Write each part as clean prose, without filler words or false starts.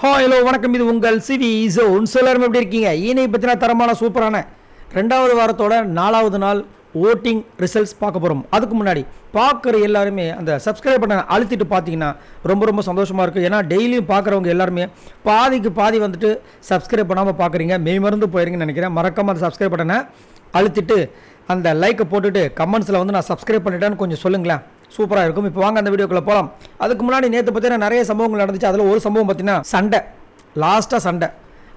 Hello வணக்கம். இது உங்கள் சிவி ஜோன். எல்லாரும் எப்படி இருக்கீங்க? இன்னைக்கு பற்றின தரமான சூப்பரான 2வது வாரத்தோட 4வது நாள் ஓட்டிங் ரிசல்ட்ஸ் பார்க்க போகிறோம். அதுக்கு முன்னாடி பார்க்குற எல்லாருமே அந்த சப்ஸ்கிரைப் பண்ண அழுத்திட்டு பார்த்தீங்கன்னா ரொம்ப சந்தோஷமாக இருக்குது. ஏன்னா டெய்லியும் பார்க்குறவங்க எல்லாருமே பாதிக்கு பாதி வந்துட்டு சப்ஸ்கிரைப் பண்ணாமல் பார்க்குறீங்க. மெய்மறந்து போயிருங்கன்னு நினைக்கிறேன். மறக்காமல் அந்த சப்ஸ்கிரைப் பட்டனை அழுத்திட்டு அந்த லைக்கை போட்டுட்டு கமெண்ட்ஸில் வந்து நான் சப்ஸ்கிரைப் பண்ணிட்டேன்னு கொஞ்சம் சொல்லுங்களேன். சூப்பராக இருக்கும். இப்போ வாங்க அந்த வீடியோக்குள்ளே போகலாம். அதுக்கு முன்னாடி நேற்று பார்த்தீங்கன்னா நிறைய சம்பவங்கள் நடந்துச்சு. அதில் ஒரு சம்பவம் பார்த்தீங்கன்னா சண்டை, லாஸ்ட்டாக சண்டை.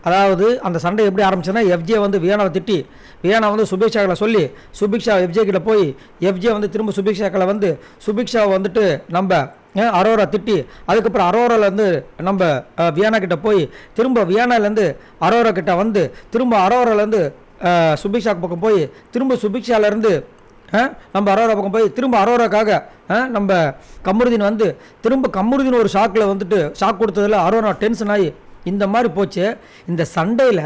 அதாவது அந்த சண்டை எப்படி ஆரம்பிச்சுன்னா, எஃப்ஜே வந்து வியானாவை திட்டி, வியானா வந்து சுபிக்ஷாக்களை சொல்லி, சுபிக்ஷா எஃப்ஜே கிட்ட போய் எஃப்ஜே வந்து திரும்ப சுபிக்ஷாக்களை வந்து சுபிக்ஷாவை வந்துட்டு நம்ம அரோரா திட்டி, அதுக்கப்புறம் அரோராலேருந்து நம்ம வியானா கிட்ட போய் திரும்ப வியானாலேருந்து அரோரா கிட்ட வந்து திரும்ப அரோராலேருந்து சுபிக்ஷா பக்கம் போய் திரும்ப சுபிக்ஷாலேருந்து நம்ம அரோரா பக்கம் போய் திரும்ப அரோராக்காக நம்ம கமருதீன் வந்து திரும்ப கமருதீன் ஒரு ஷாக்கில் வந்துட்டு ஷாக் கொடுத்ததில் அரோரா டென்ஷன் ஆகி இந்த மாதிரி போச்சு. இந்த சண்டையில்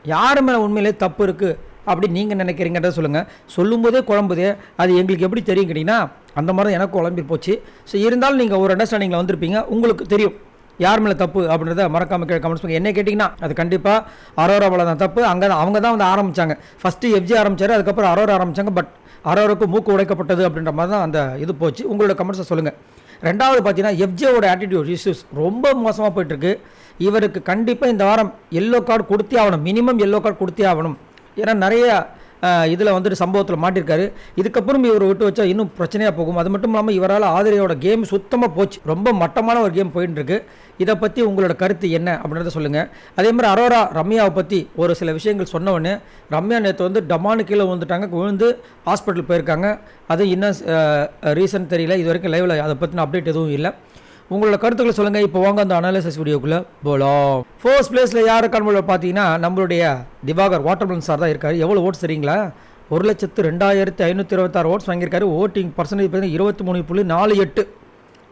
யார் மேலே உண்மையிலே தப்பு இருக்குது அப்படி நீங்கள் நினைக்கிறீங்கன்றத சொல்லுங்கள். சொல்லும்போதே குழம்புதே, அது எங்களுக்கு எப்படி தெரியும் கேட்டிங்கன்னா அந்த மாதிரி எனக்கு குழம்பி போச்சு. ஸோ இருந்தாலும் நீங்கள் ஒரு அண்டர்ஸ்டாண்டிங்கில் வந்திருப்பீங்க, உங்களுக்கு தெரியும் யார் மேலே தப்பு அப்படின்றத மறக்காமல் கமெண்ட்ஸ் பண்ணுங்க. என்ன கேட்டிங்கன்னா அது கண்டிப்பாக அரோராவில் தான் தப்பு. அவங்க தான் வந்து ஆரம்பித்தாங்க. ஃபஸ்ட்டு எஃப்ஜே ஆரம்பித்தார், அதுக்கப்புறம் அரோரா ஆரம்பித்தாங்க. பட் அரோராவுக்கு மூக்கு உடைக்கப்பட்டது அப்படின்ற மாதிரி தான் அந்த இது போச்சு. உங்களோட கமெண்ட்ஸை சொல்லுங்கள். ரெண்டாவது பார்த்தீங்கன்னா எஃப்ஜேவோட ஆட்டிடியூட் இஷ்யூஸ் ரொம்ப மோசமாக போயிட்டுருக்கு. இவருக்கு கண்டிப்பாக இந்த வாரம் எல்லோ கார்டு கொடுத்தே ஆகணும், மினிமம் எல்லோ கார்டு கொடுத்தே ஆகணும். ஏன்னா நிறைய இதில் வந்துட்டு சம்பவத்தில் மாட்டிருக்காரு. இதுக்கப்புறம் இவர் விட்டு வச்சா இன்னும் பிரச்சனையாக போகும். அது மட்டும் இல்லாமல் இவரால் ஆதிரையோட கேம் சுத்தமாக போச்சு. ரொம்ப மட்டமான ஒரு கேம் போயிட்டு இருக்கு. இதை பற்றி உங்களோட கருத்து என்ன அப்படின்றத சொல்லுங்கள். அதே மாதிரி அரோரா ரம்யாவை பற்றி ஒரு சில விஷயங்கள் சொன்னவொடனே ரம்யா நேற்று வந்து டமானு கீழே விழுந்துட்டாங்க, விழுந்து ஹாஸ்பிட்டல் போயிருக்காங்க. அது இன்னும் ரீசன் தெரியல. இது வரைக்கும் லைவில் அதை பற்றின அப்டேட் எதுவும் இல்லை. உங்களோட கருத்துக்களை சொல்லுங்கள். இப்போ வாங்க அந்த அனாலிசிஸ் வீடியோக்குள்ளே போகலாம். ஃபர்ஸ்ட் பிளேஸில் யார் கண்மொழியில் பார்த்தீங்கன்னா நம்மளுடைய திவாகர் வாட்டர்மெலன் சார் தான் இருக்கார். எவ்வளோ ஓட்ஸ் தெரியுங்களா? 1,02,526 ஓட்ஸ் வாங்கியிருக்காரு. ஓட்டிங் பர்சன்டேஜ் பார்த்தீங்கன்னா 23.48.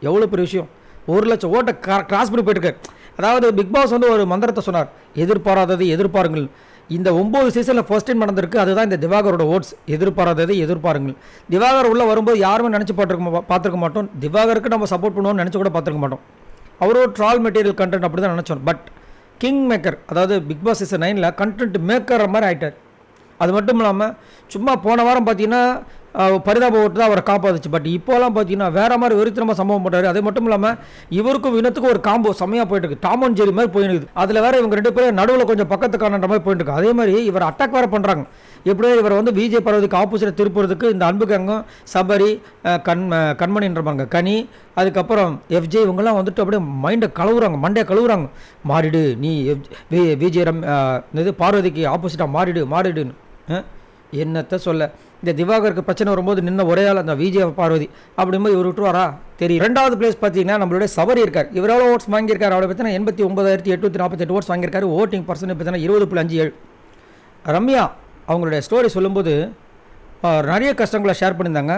எவ்வளோ பெரிய விஷயம். 1,00,000 ஓட்டை கிராஸ் பண்ணி போயிட்டுருக்காரு. அதாவது பிக் பாஸ் வந்து ஒரு மந்திரத்தை சொன்னார், எதிர்பாராதது எதிர்பாருங்கள். இந்த 9 சீசனில் ஃபர்ஸ்ட் டைம் நடந்திருக்கு. அதுதான் இந்த திவாகரோட ஓட்ஸ். எதிர்பாராததை எதிர்பாருங்கள். திவாகர் உள்ளே வரும்போது யாருமே நினச்சி பார்த்துருக்க மாட்டோம். திவாகருக்கு நம்ம சப்போர்ட் பண்ணுவோம்னு நினச்சி கூட பார்த்துருக்க மாட்டோம். அவர் ஒரு ட்ரால் மெட்டீரியல் கண்டென்ட் அப்படி தான் நினச்சோம். பட் கிங் மேக்கர், அதாவது பிக் பாஸ் சீசன் 9ல் கண்டென்ட் மேக்கர் மாதிரி ஆகிட்டார். அது மட்டும் இல்லாமல் சும்மா போன வாரம் பார்த்தீங்கன்னா பரிதாப ஓட்டு தான் அவரை காப்பாதுச்சு. பட் இப்போலாம் பார்த்தீங்கன்னா வேறு மாதிரி வெறித்தனமாக சம்பவம் போட்டார். அது மட்டும் இல்லாமல் இவருக்கும் வினத்துக்கும் ஒரு காம்போ செம்மையாக போயிட்டு இருக்கு. டாம் அண்ட் ஜெரி மாதிரி போயிருக்கு. அதில் வேறு இவங்க 2 பேரும் நடுவில் கொஞ்சம் பக்கத்து காணுன்ற மாதிரி போயிட்டு இருக்கு. அதே மாதிரி இவர் அட்டாக் வேறு பண்ணுறாங்க. எப்படியோ இவர் வந்து விஜய் பார்வதிக்கு ஆப்போசிட்டாக திருப்புறதுக்கு இந்த அன்புகங்கும் சபரி கண்மணின்றப்பாங்க கனி, அதுக்கப்புறம் எஃப்ஜே இவங்கெல்லாம் வந்துட்டு அப்படியே மைண்டை கழுவுறாங்க, மண்டையை கழுவுறாங்க. மாறிடு நீ விஜய் இது பார்வதிக்கு ஆப்போசிட்டாக மாறிடுன்னு என்னத்தை சொல்ல. இந்த திவாகருக்கு பிரச்சனை வரும்போது நின்ன ஒரே ஆள் அந்த விஜய் பார்வதி. அப்படிங்கும்போது இவர் விட்டுருவாரா தெரியும். 2வது பிளேஸ் பார்த்தீங்கன்னா நம்மளுடைய சபரி இருக்கார். இவர் எவ்வளோ ஓட்ஸ் வாங்கியிருக்காரு அவரை பார்த்தீங்கன்னா 89,848 ஓட்ஸ் வாங்கியிருக்காரு. ஓட்டிங் பர்சன்டேஜ் பார்த்தீங்கன்னா 20.57. ரம்யா அவங்களுடைய ஸ்டோரி சொல்லும்போது நிறைய கஷ்டங்களை ஷேர் பண்ணியிருந்தாங்க.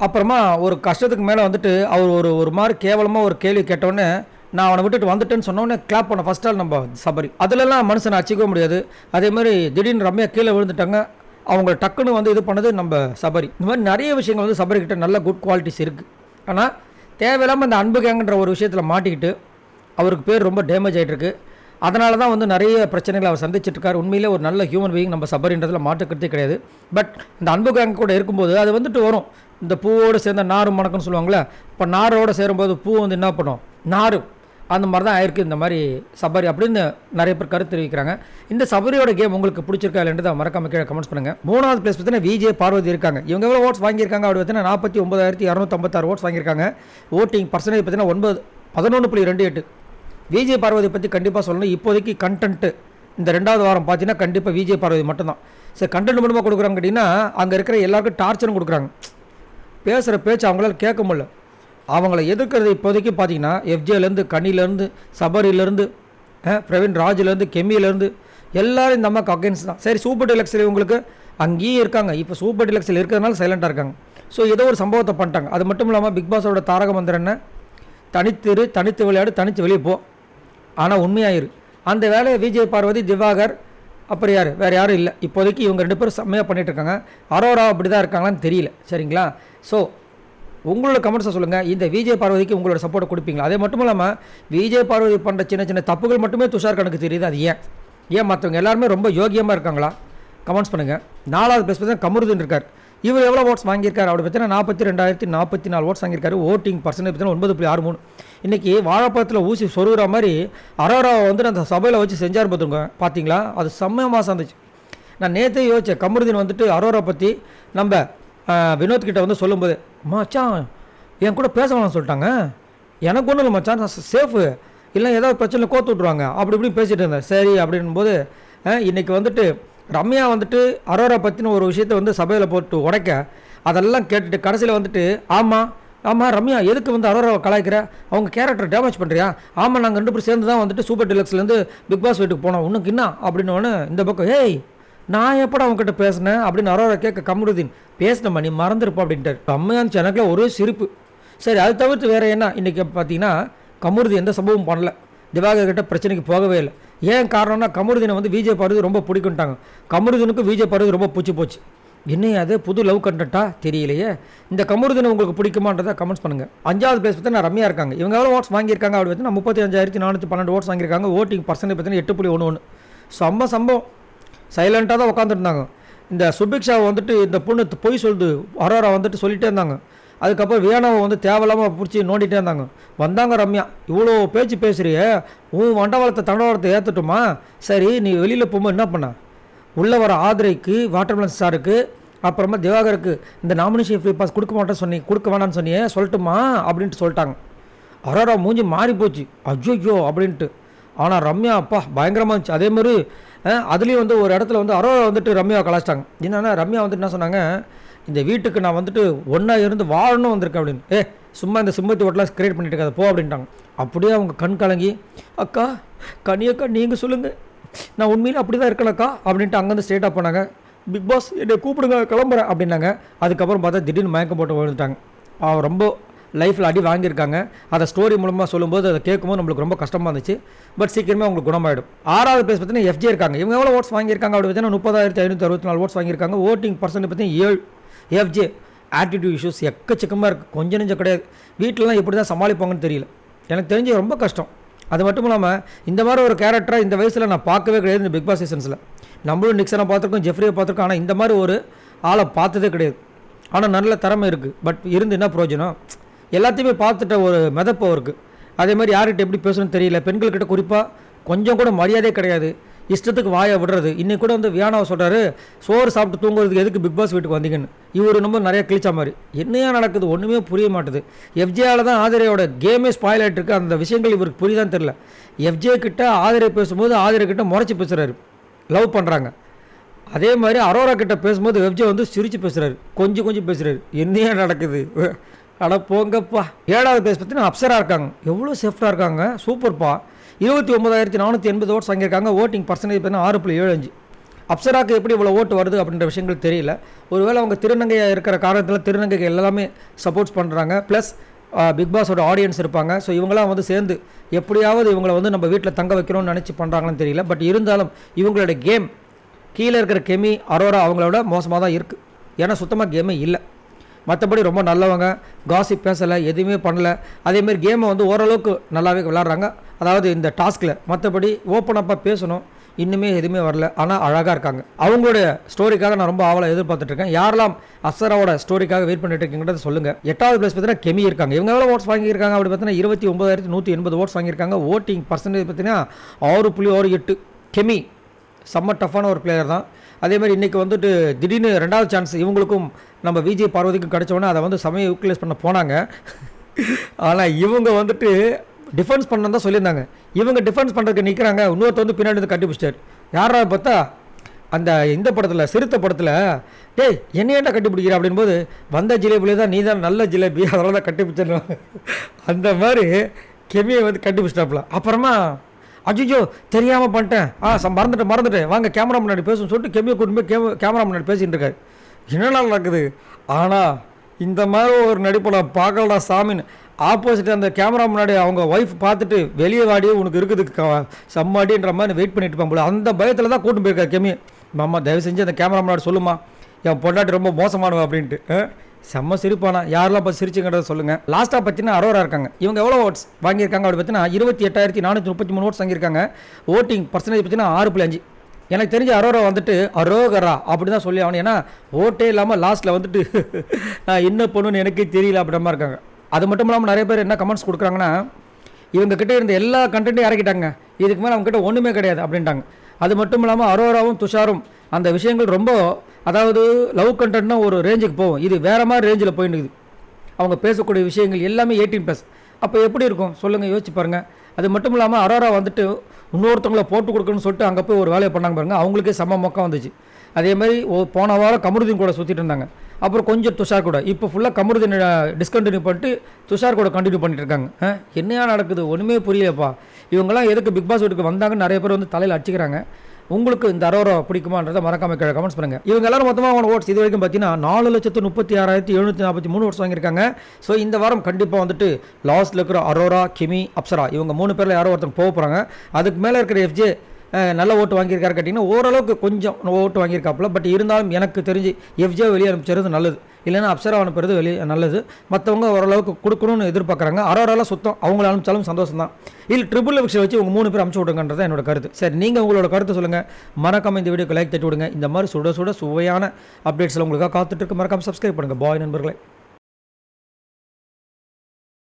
அப்புறமா ஒரு கஷ்டத்துக்கு மேலே வந்துட்டு அவர் ஒரு மாதிரி கேவலமாக ஒரு கேள்வி கேட்டோடனே நான் அவனை விட்டுட்டு வந்துட்டேன்னு சொன்னோடனே கிளாப் பண்ண ஃபஸ்ட் ஆள் நம்ம சபரி. அதிலெல்லாம் மனுஷனை அச்சிக்க முடியாது. அதே மாதிரி திடீர்னு ரம்யா கீழே விழுந்துட்டாங்க. அவங்க டக்குன்னு வந்து இது பண்ணது நம்ம சபரி. இந்த மாதிரி நிறைய விஷயங்கள் வந்து சபரிக்கிட்ட நல்ல குட் குவாலிட்டிஸ் இருக்குது. ஆனால் தேவையில்லாமல் இந்த அன்பு கேங்குன்ற ஒரு விஷயத்தில் மாட்டிக்கிட்டு அவருக்கு பேர் ரொம்ப டேமேஜ் ஆகிட்டுருக்கு. அதனால தான் வந்து நிறைய பிரச்சனைகளை அவர் சந்திச்சிட்ருக்கார். உண்மையிலே ஒரு நல்ல ஹியூமன் பீயிங் நம்ம சபரின்றதில் மாட்டுக்கிறதே கிடையாது. பட் இந்த அன்பு கேங்கு கூட இருக்கும்போது அது வந்துட்டு வரும். இந்த பூவோடு சேர்ந்த நாரும் மணக்குன்னு சொல்லுவாங்களே, இப்போ நாரோடு சேரும்போது பூ வந்து என்ன பண்ணும், நாரும். அந்த மாதிரி தான் ஆயிருக்கு இந்த மாதிரி சபரி அப்படின்னு நிறைய பேர் கருத்து தெரிவிக்கிறாங்க. இந்த சபரியோட கேம் உங்களுக்கு பிடிச்சிருக்கா இல்லைன்றதை மறக்காம கீழே கமெண்ட்ஸ் பண்ணுங்கள். 3வது பிளேஸ் பார்த்தீங்கன்னா விஜய் பார்வதி இருக்காங்க. இவங்க எவ்வளோ ஓட்ஸ் வாங்கியிருக்காங்க அப்படி பார்த்தீங்கன்னா 49,256 ஓட்ஸ் வாங்கியிருக்காங்க. ஓட்டிங் பர்சன்டேஜ் பார்த்தீங்கன்னா 11.28. விஜய் பார்வதி பற்றி கண்டிப்பாக சொல்லணும். இப்போதைக்கு கண்டென்ட்டு இந்த 2வது வாரம் பார்த்தீங்கன்னா கண்டிப்பாக விஜய் பார்வதி மட்டும்தான். சரி, கண்டென்ட் மட்டுமா கொடுக்குறாங்க கேட்டிங்கன்னா அங்கே இருக்கிற எல்லாருக்கும் டார்ச்சரும் கொடுக்குறாங்க. பேசுகிற பேச்சு அவங்களால கேட்க முடியல. அவங்கள எதிர்க்கிறது இப்போதைக்கு பார்த்தீங்கன்னா எஃப்ஜேலேருந்து கனிலேருந்து சபரியிலேருந்து பிரவீன் ராஜிலேருந்து கெமியிலேருந்து எல்லோரும் இந்த அம்மாவுக்கு அகேன்ஸ்ட் தான். சரி, சூப்பர் டீலக்ஸில் இவங்களுக்கு அங்கேயும் இருக்காங்க. இப்போ சூப்பர் டீலக்ஸில் இருக்கிறதுனால சைலண்ட்டாக இருக்காங்க. ஸோ ஏதோ ஒரு சம்பவத்தை பண்ணிட்டாங்க. அது மட்டும் இல்லாமல் பிக் பாஸோட தாரக மந்திரம் என்ன, தனித்து விளையாடு, தனித்து வெளியே போ, ஆனால் உண்மையாயிரு. அந்த வேலையை விஜய் பார்வதி, திவாகர், அப்புறம் யார், வேறு யாரும் இல்லை. இப்போதைக்கு இவங்க 2 பேரும் செம்மையாக பண்ணிகிட்ருக்காங்க. அரோரா அப்படி தான் இருக்காங்களான்னு தெரியல. சரிங்களா? ஸோ உங்களோட கமெண்ட்ஸை சொல்லுங்கள். இந்த விஜய் பார்வதிக்கு உங்களோட சப்போர்ட்டை கொடுப்பீங்களா? அதே மட்டும் இல்லாமல் விஜய் பார்வதி பண்ணுற சின்ன சின்ன தப்புகள் மட்டுமே துஷார் கணக்கு தெரியுது. அது ஏன் மற்றவங்க எல்லாருமே ரொம்ப யோகியமாக இருக்காங்களா? கமெண்ட்ஸ் பண்ணுங்கள். 4வது பிளேஸ் பார்த்தீங்கன்னா கமருதீன் இருக்கார். இவர் எவ்வளோ ஓட்ஸ் வாங்கியிருக்காரு அப்படி பார்த்தீங்கன்னா 42,044 ஓட்ஸ் வாங்கியிருக்காரு. ஓட்டிங் பர்சன்டேஜ் பார்த்தீங்கன்னா 9.63. இன்றைக்கி வாழைப்பழத்தில் ஊசி சொருகிற மாதிரி அரோராவை வந்துட்டு அந்த சபையில் வச்சு செஞ்சார் பார்த்துங்க. பார்த்தீங்களா? அது செம்ம மாதம் இருந்துச்சு. நான் நேற்றே யோசித்தேன், கமருதீன் வந்துட்டு அரோரா பற்றி நம்ம வினோத் கிட்ட வந்து சொல்லும்போது, மச்சான் என் கூட பேச வேணாம்னு சொல்லிட்டாங்க, எனக்கு ஒன்றும் இல்லை மச்சான், நான் சேஃபு, இல்லை ஏதாவது பிரச்சனை கோத்து விட்ருவாங்க அப்படி இப்படி பேசிகிட்டு இருந்தேன். சரி அப்படின்போது இன்றைக்கி வந்துட்டு ரம்யா வந்துட்டு அரோரா பற்றின ஒரு விஷயத்தை வந்து சபையில் போட்டு உடைக்க அதெல்லாம் கேட்டுட்டு கடைசியில் வந்துட்டு ஆமாம் ரம்யா எதுக்கு வந்து அரோராவை கலாய்க்கிற, அவங்க கேரக்டர் டேமேஜ் பண்ணுறியா? ஆமாம் நாங்கள் 2 பேரும் சேர்ந்து தான் வந்துட்டு சூப்பர் டிலக்ஸ்லேருந்து பிக் பாஸ் வீட்டுக்கு போனோம், உனக்கு என்ன அப்படின்னு இந்த பக்கம் ஏய் நான் எப்படா அவங்ககிட்ட பேசினேன் அப்படின்னு அரோரா கேட்க கமருதீன் பேசினம்மா நீ மறந்துருப்பா அப்படின்ட்டார். ரம்யான் சேனக்கில் ஒரே சிரிப்பு. சரி அது தவிர்த்து வேறு என்ன? இன்றைக்கி பார்த்தீங்கன்னா கமருதீன் எந்த சம்பவம் பண்ணல, திவாகர் கிட்ட பிரச்சனைக்கு போகவே இல்லை. ஏன் காரணம்னா கமருதீனை வந்து விஜய் பார்வதி ரொம்ப பிடிக்குன்ட்டாங்க. கமருதீனுக்கு விஜய் பார்வதி ரொம்ப பிடிச்சி போச்சு. என்ன அது புது லவ் கண்டென்ட்டா தெரியலையே. இந்த கமருதீனை உங்களுக்கு பிடிக்குமான்றதை கமெண்ட்ஸ் பண்ணுங்கள். 5வது பிளேஸ் பார்த்தீங்கன்னா ரம்யா இருக்காங்க. இவங்க எவ்வளோ ஓட்ஸ் வாங்கியிருக்காங்க அப்படி பார்த்தீங்கன்னா 35,412 ஓட்ஸ் வாங்கியிருக்காங்க. ஓட்டிங் பர்சன்டேஜ் பார்த்தீங்கன்னா 8.11. சம்பவம் சைலண்ட்டாக தான் உட்காந்துருந்தாங்க. இந்த சுபிக்ஷாவை வந்துட்டு இந்த பொண்ணு பொய் சொல்லுது அரோரா வந்துட்டு சொல்லிகிட்டே இருந்தாங்க. அதுக்கப்புறம் வியானாவை வந்து தேவையில்லாமல் பிடிச்சி நோண்டிகிட்டே இருந்தாங்க. வந்தாங்க ரம்யா, இவ்வளோ பேச்சு பேசுகிறிய, உன் தண்டவாளத்தை ஏற்றுட்டுமா? சரி நீ வெளியில் போகும்போது என்ன பண்ண? உள்ளே வர ஆதிரைக்கு, வாட்டர்மெலன் ஸ்டாருக்கு, அப்புறமா திவாகருக்கு இந்த நாமினேஷன் ஃப்ரீ பாஸ் கொடுக்க வேணான்னு சொன்னியே சொல்லட்டுமா அப்படின்ட்டு சொல்லிட்டாங்க. அரோரா மூஞ்சி மாறி போச்சு, அஜ்ஜோ அப்படின்ட்டு. ஆனால் ரம்யா அப்பா பயங்கரமாக இருந்துச்சு. அதேமாதிரி அதுலேயும் வந்து ஒரு இடத்துல வந்து அரோரா வந்துட்டு ரம்யாவை கலாச்சிட்டாங்க. என்னன்னா ரம்யா வந்துட்டு என்ன சொன்னாங்க, இந்த வீட்டுக்கு நான் வந்துட்டு ஒன்றா இருந்து வாழணும் வந்திருக்கேன் அப்படின்னு. சும்மா இந்த சிம்மத்தி ஓட்டெலாம் கிரியேட் பண்ணிட்டு இருக்காது போ அப்படின்ட்டாங்க. அப்படியே அவங்க கண் கலங்கி அக்கா கனியக்கா நீங்கள் சொல்லுங்கள், நான் உண்மையிலே அப்படி தான் இருக்கேனக்கா அப்படின்ட்டு அங்கேருந்து ஸ்ட்ரெயிட்டாக போனாங்க. பிக் பாஸ் என்னை கூப்பிடுங்க கிளம்புறேன் அப்படின்னாங்க. அதுக்கப்புறம் பார்த்தா திடீர்னு மயக்கம் போட்டு விழுந்துட்டாங்க. ரொம்ப லைஃப்பில் அடி வாங்கியிருக்காங்க. அதை ஸ்டோரி மூலமாக சொல்லும்போது அதை கேட்கும்போது நம்மளுக்கு ரொம்ப கஷ்டமாக இருந்துச்சு. பட் சீக்கிரமே அவங்களுக்கு குணமாயிடும். 6வது பிளேஸ் பார்த்தீங்கன்னா எஃப்ஜே இருக்காங்க. இவங்க எவ்வளோ ஓட்ஸ் வாங்கியிருக்காங்க அப்படி பார்த்தீங்கன்னா 30,564 ஓட்ஸ் வாங்கியிருக்காங்க. ஓட்டிங் பர்சன்ட் பார்த்தீங்கன்னா 7. எஃப்ஜே ஆட்டிடியூட் இஷ்யூஸ் எக்கச்சக்கமாக இருக்குது, கொஞ்சம் நெஞ்சம் கிடையாது. வீட்டிலலாம் எப்படி தான் சமாளிப்பாங்கன்னு தெரியல. எனக்கு தெரிஞ்சு ரொம்ப கஷ்டம். அது மட்டும் இல்லாமல் இந்த மாதிரி ஒரு கேரக்டரை இந்த வயசில் நான் பார்க்கவே கிடையாது. இந்த பிக் பாஸ் சீசன்ஸில் நம்மளும் நிக்சனை பார்த்துருக்கோம், ஜெஃப்ரியை பார்த்துருக்கோம், ஆனால் இந்த மாதிரி ஒரு ஆளை பார்த்ததே கிடையாது. ஆனால் நல்ல திறமை இருக்குது. பட் இருந்து என்ன பிரயோஜனம்? எல்லாத்தையுமே பார்த்துட்ட ஒரு மிதப்போ இருக்குது. அதே மாதிரி யார்கிட்ட எப்படி பேசணும்னு தெரியல. பெண்கள்கிட்ட குறிப்பாக கொஞ்சம் கூட மரியாதையே கிடையாது, இஷ்டத்துக்கு வாயை விடுறது. இன்றைக்கி கூட வந்து வியானாவை சொல்கிறாரு, சோறு சாப்பிட்டு தூங்குறதுக்கு எதுக்கு பிக் பாஸ் வீட்டுக்கு வந்தீங்கன்னு. இவர் நம்ம நிறைய கிழிச்சா மாதிரி என்னையா நடக்குது ஒன்றுமே புரிய மாட்டுது. எஃப்ஜேயால் தான் ஆதிரையோட கேமே ஸ்பாயில் ஆகிட்டு இருக்கு. அந்த விஷயங்கள் இவருக்கு புரியுதான்னு தெரில. எஃப்ஜே கிட்ட ஆதிரை பேசும்போது ஆதிரை கிட்ட முறைச்சி பேசுகிறாரு, லவ் பண்ணுறாங்க. அதே மாதிரி அரோரா கிட்ட பேசும்போது எஃப்ஜே வந்து சிரித்து பேசுகிறாரு, கொஞ்சம் பேசுகிறாரு. என்னையா நடக்குது? அட போங்கப்பா. 7வது பிளேஸ் பார்த்தீங்கன்னா அப்சரா இருக்காங்க. எவ்வளோ சேஃப்டாக இருக்காங்க, சூப்பர்ப்பா. 29,480 ஓட்ஸ் வாங்கியிருக்காங்க. ஓட்டிங் பர்சன்டேஜ் பார்த்தீங்கன்னா 6.75. அப்சராக்கு எப்படி இவ்வளோ ஓட்டு வருது அப்படின்ற விஷயங்கள் தெரியல. ஒருவேளை அவங்க திருநங்கையாக இருக்கிற காரணத்தில் திருநங்கைகள் எல்லாமே சப்போர்ட்ஸ் பண்ணுறாங்க. ப்ளஸ் பிக் பாஸோட ஆடியன்ஸ் இருப்பாங்க. ஸோ இவங்களாம் வந்து சேர்ந்து எப்படியாவது இவங்களை வந்து நம்ம வீட்டில் தங்க வைக்கணும்னு நினச்சி பண்ணுறாங்கன்னு தெரியல. பட் இருந்தாலும் இவங்களோட கேம் கீழே இருக்கிற கெமி அரோரா அவங்களோட மோசமாக தான் இருக்குது. ஏன்னா சுத்தமாக கேமே இல்லை. மற்றபடி ரொம்ப நல்லவங்க, காசிப் பேசலை, எதுவுமே பண்ணலை. அதேமாதிரி கேமை வந்து ஓரளவுக்கு நல்லாவே விளாட்றாங்க. அதாவது இந்த டாஸ்கில் மற்றபடி ஓப்பனப்பாக பேசணும், இன்னுமே எதுவுமே வரல. ஆனால் அழகாக இருக்காங்க. அவங்களுடைய ஸ்டோரிக்காக நான் ரொம்ப ஆவலாக எதிர்பார்த்துட்ருக்கேன். யாரெல்லாம் அப்சராவோட ஸ்டோரிக்காக வெயிட் பண்ணிட்டு இருக்கீங்கன்றதை சொல்லுங்கள். 8வது பிளேஸ் பார்த்தீங்கன்னா கெமி இருக்காங்க. இவங்க எவ்வளோ ஓட்ஸ் வாங்கியிருக்காங்க அப்படி பார்த்தீங்கன்னா 29,180 ஓட்ஸ் வாங்கியிருக்காங்க. ஓட்டிங் பர்சன்டேஜ் பார்த்தீங்கன்னா 6.68. கெமி செம்ம டஃப்பான ஒரு பிளேயர் தான். அதேமாதிரி இன்றைக்கி வந்துட்டு திடீர்னு 2வது சான்ஸ் இவங்களுக்கும் நம்ம விஜய் பார்வதிக்கும் கிடச்சோன்னே அதை வந்து சமயம் யூட்டிலைஸ் பண்ண போனாங்க. ஆனால் இவங்க வந்துட்டு டிஃபென்ஸ் பண்ண தான் சொல்லியிருந்தாங்க. இவங்க டிஃபென்ஸ் பண்ணுறதுக்கு நிற்கிறாங்க, இன்னொருத்த வந்து பின்னாடி வந்து கட்டி பிடிச்சிட்டார். யாரா பார்த்தா அந்த இந்த படத்தில் சிறுத்த படத்தில் டேய் என்னையாண்டா கட்டி பிடிக்கிற அப்படின்போது வந்த ஜிலேபிலே தான் நீ தான் நல்ல ஜிலேபி அதனால தான் கட்டி பிடிச்சிடணும். அந்த மாதிரி கெமியை வந்து கட்டி பிடிச்சிட்டாப்புல. அப்புறமா அஜிஜோ தெரியாமல் பண்ணிட்டேன், மறந்துட்டேன் வாங்க கேமரா முன்னாடி பேசணும்னு சொல்லிட்டு கெமியை கூட்டு போய் கேமரா முன்னாடி பேசிகிட்டு இருக்காரு. என்னென்ன நடக்குது? ஆனால் இந்த மாதிரி ஒரு நடிப்பை பார்க்கலடா சாமின்னு ஆப்போசிட் அந்த கேமரா முன்னாடி அவங்க ஒய்ஃப் பார்த்துட்டு வெளியே வாடியே உனக்கு இருக்குது செம்மாடின்ற மாதிரி வெயிட் பண்ணிட்டு இருப்பான் போல. அந்த பயத்தில் தான் கூட்டு போயிருக்காரு கெமி. மாமா தயவு செஞ்சு அந்த கேமரா முன்னாடி சொல்லுமா, என் பொண்டாட்டி ரொம்ப மோசமானவா அப்படின்ட்டு. செம்ம சிரிப்பானா யாரெல்லாம் பார்த்து சிரிச்சுங்கிறத சொல்லுங்கள். லாஸ்ட்டாக பார்த்தீங்கன்னா அரோரா இருக்காங்க. இவங்க எவ்வளோ ஓட்ஸ் வாங்கியிருக்காங்க அப்படி பார்த்தீங்கன்னா 28,433 ஓட்ஸ் வாங்கியிருக்காங்க. ஓட்டிங் பர்சன்டேஜ் பார்த்தீங்கன்னா 6.5. எனக்கு தெரிஞ்ச அரோரா வந்துட்டு அரோகரா அப்படி தான் சொல்லி ஆகணும். ஏன்னா ஓட்டே இல்லாமல் லாஸ்ட்டில் வந்துட்டு நான் என்ன பண்ணுன்னு எனக்கே தெரியல அப்படின்ற மாதிரி இருக்காங்க. அது மட்டும் இல்லாமல் நிறைய பேர் என்ன கமெண்ட்ஸ் கொடுக்குறாங்கன்னா, இவங்ககிட்ட இருந்த எல்லா கண்டென்ட்டையும் இறக்கிட்டாங்க, இதுக்கு மேலே அவங்ககிட்ட ஒன்றுமே கிடையாது அப்படின்ட்டாங்க. அது மட்டும் இல்லாமல் அரோராவும் துஷாரும் அந்த விஷயங்கள் ரொம்ப, அதாவது லவ் கண்டென்ட்னா ஒரு ரேஞ்சுக்கு போகும், இது வேறு மாதிரி ரேஞ்சில் போயிட்டுக்குது. அவங்க பேசக்கூடிய விஷயங்கள் எல்லாமே 18+. அப்போ எப்படி இருக்கும் சொல்லுங்கள், யோசிச்சு பாருங்கள். அது மட்டும் இல்லாமல் அரோரா வந்துட்டு இன்னொருத்தவங்கள போட்டு கொடுக்கணும்னு சொல்லிட்டு அங்கே போய் ஒரு வேலையை பண்ணாங்க பாருங்கள், அவங்களுக்கே செம்ம மொக்கம் வந்துச்சு. அதேமாதிரி போன வாரம் கமருதீன் கூட சுற்றிட்டு இருந்தாங்க, அப்புறம் கொஞ்சம் துஷார் கூட. இப்போ ஃபுல்லாக கமருதீன் டிஸ்கண்டினியூ பண்ணிட்டு துஷார் கூட கண்டினியூ பண்ணிட்டு இருக்காங்க. என்னையா நடக்குது ஒன்றுமே புரியலப்பா. இவங்கெல்லாம் எதுக்கு பிக் பாஸ் வீட்டுக்கு வந்தாங்கன்னு நிறைய பேர் வந்து தலையில் அடிச்சுக்கிறாங்க. உங்களுக்கு இந்த அரோரா பிடிக்குமான்றதை மறக்காம கமெண்ட்ஸ் பண்ணுங்கள். இவங்க எல்லாரும் மொத்தமாக அவங்க ஓட்ஸ் இது வரைக்கும் பார்த்தீங்கன்னா 4,36,743 ஓட்ஸ் வாங்கியிருக்காங்க. ஸோ இந்த வாரம் கண்டிப்பாக வந்துட்டு லாஸ்ட்டில் இருக்கிற அரோரா, கிமி, அப்சரா இவங்க 3 பேரில் யாரோ ஒருத்தங்க போக போகிறாங்க. அதுக்கு மேலே இருக்கிற FJ நல்ல ஓட்டு வாங்கியிருக்காரு கேட்டிங்கன்னா ஓரளவுக்கு கொஞ்சம் ஓட்டு வாங்கியிருக்காப்புல. பட் இருந்தாலும் எனக்கு தெரிஞ்சு FJ வெளியே அனுப்பிச்சது நல்லது, இல்லைன்னா அப்சரா அனுப்புறது வெளியே நல்லது. மற்றவங்க ஓரளவுக்கு கொடுக்கணும்னு எதிர்பார்க்குறாங்க. அரோராலாம் சுத்தம், அவங்கள அனுப்பிச்சாலும் சந்தோஷம் தான். இல்லை ட்ரிபிள் விஷயம் வச்சு உங்கள் 3 பேர் அனுப்பிச்சு விடுங்கன்றதான் என்னோட கருத்து. சரி, நீங்கள் உங்களோட கருத்தை சொல்லுங்கள். மறக்காம இந்த வீடியோக்கு லைக் தட்டி விடுங்க. இந்த மாதிரி சுட சுவையான அப்டேட்ஸில் உங்களுக்காக காத்துட்டு இருக்கு. மறக்காம சப்ஸ்கிரைப் பண்ணுங்கள். பாய் நண்பர்களே.